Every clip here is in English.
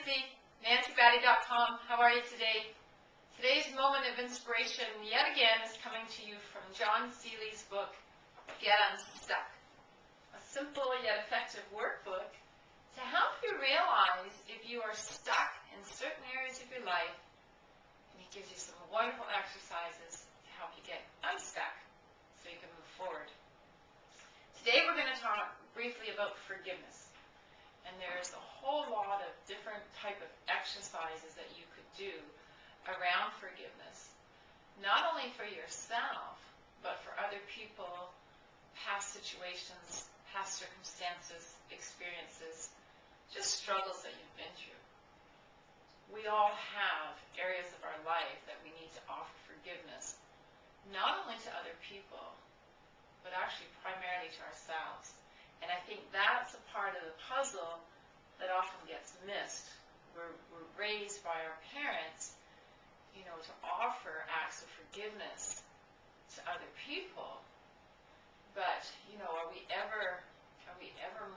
NancyBatty.com. How are you today? Today's moment of inspiration, yet again, is coming to you from John Seeley's book, Get Unstuck. A simple yet effective workbook to help you realize if you are stuck in certain areas of your life, and he gives you some wonderful exercises to help you get unstuck so you can move forward. Today we're going to talk briefly about forgiveness. And there's a whole lot of different type of exercises that you could do around forgiveness. Not only for yourself, but for other people, past situations, past circumstances, experiences, just struggles that you've been through. We all have areas of our life that we need to offer forgiveness, not only to other people, but actually primarily to ourselves. And I think that's a part of the puzzle that often gets missed. We're raised by our parents, to offer acts of forgiveness to other people. But, are we ever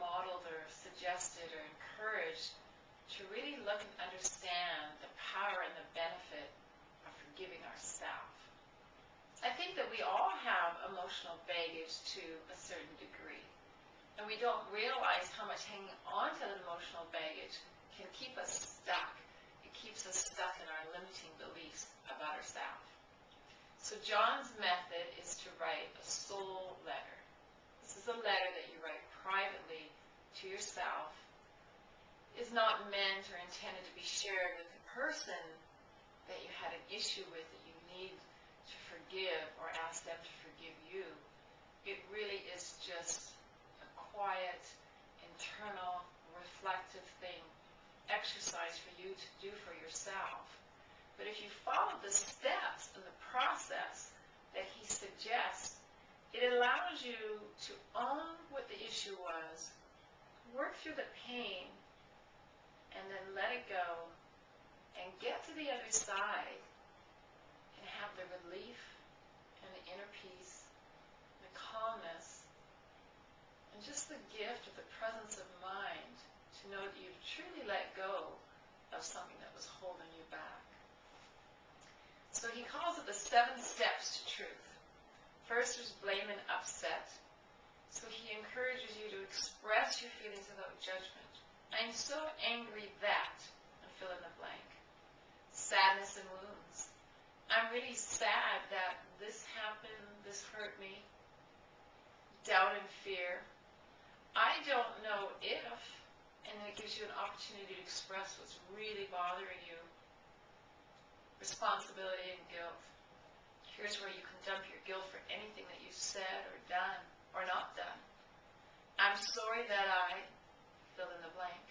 modeled or suggested or encouraged to really look and understand the power and the benefit of forgiving ourselves? I think that we all have emotional baggage to a certain degree. And we don't realize how much hanging on to that emotional baggage can keep us stuck. It keeps us stuck in our limiting beliefs about ourselves. So John's method is to write a soul letter. This is a letter that you write privately to yourself. It's not meant or intended to be shared with the person that you had an issue with, that you need to forgive or ask them to forgive you. It really is just quiet, internal, reflective thing, exercise for you to do for yourself. But if you follow the steps and the process that he suggests, it allows you to own what the issue was, work through the pain, and then let it go, and get to the other side, and have the relief, and the inner peace, the calmness, and just the gift of the presence of mind to know that you've truly let go of something that was holding you back. So he calls it the 7 steps to truth. First is blame and upset. So he encourages you to express your feelings without judgment. I'm so angry that, and fill in the blank. Sadness and wounds. I'm really sad that this happened, this hurt me. Doubt and fear. I don't know if, and it gives you an opportunity to express what's really bothering you. Responsibility and guilt. Here's where you can dump your guilt for anything that you've said or done or not done. I'm sorry that I, fill in the blank.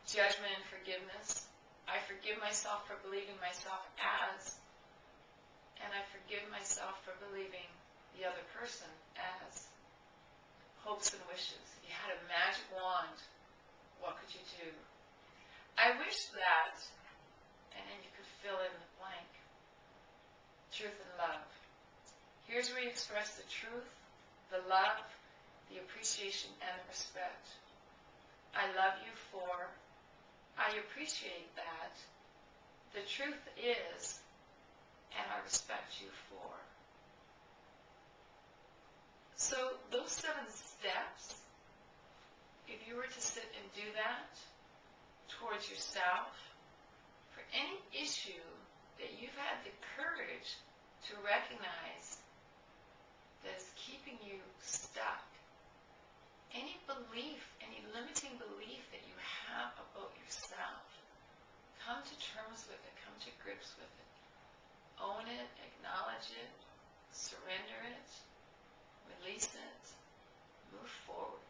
Judgment and forgiveness. I forgive myself for believing myself as, and I forgive myself for believing the other person as. Hopes and wishes. If you had a magic wand, what could you do? I wish that, and then you could fill in the blank. Truth and love. Here's where you express the truth, the love, the appreciation, and the respect. I love you for, I appreciate that, the truth is, and I respect you for. So those 7 steps, if you were to sit and do that towards yourself, for any issue that you've had the courage to recognize that is keeping you stuck, any belief, any limiting belief that you have about yourself, come to terms with it, come to grips with it. Own it, acknowledge it, surrender it, release it, move forward.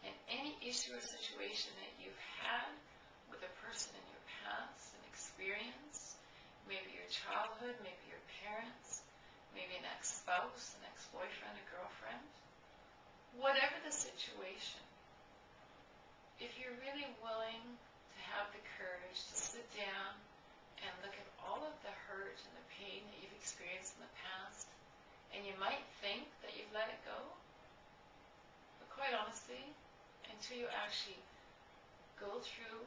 And any issue or situation that you've had with a person in your past, an experience, maybe your childhood, maybe your parents, maybe an ex-spouse, an ex-boyfriend, a girlfriend, whatever the situation, if you're really willing to have the courage to sit down and look at all of the hurt and the pain that you've experienced in the past, and you might think that you've let it go, but quite honestly, until you actually go through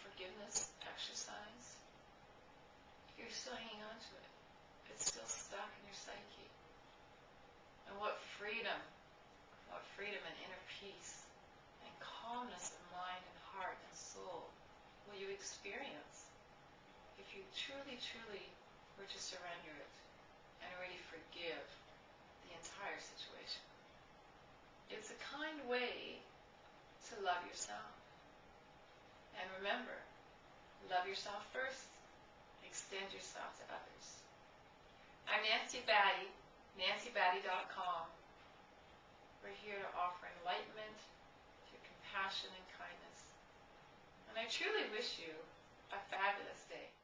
forgiveness exercise, you're still hanging on to it. It's still stuck in your psyche. And what freedom and inner peace and calmness of mind and heart and soul will you experience if you truly, truly were to surrender it and already forgive the entire situation. It's a kind way to love yourself. And remember, love yourself first, extend yourself to others. I'm Nancy Batty, nancybatty.com. We're here to offer enlightenment through compassion and kindness. And I truly wish you a fabulous day.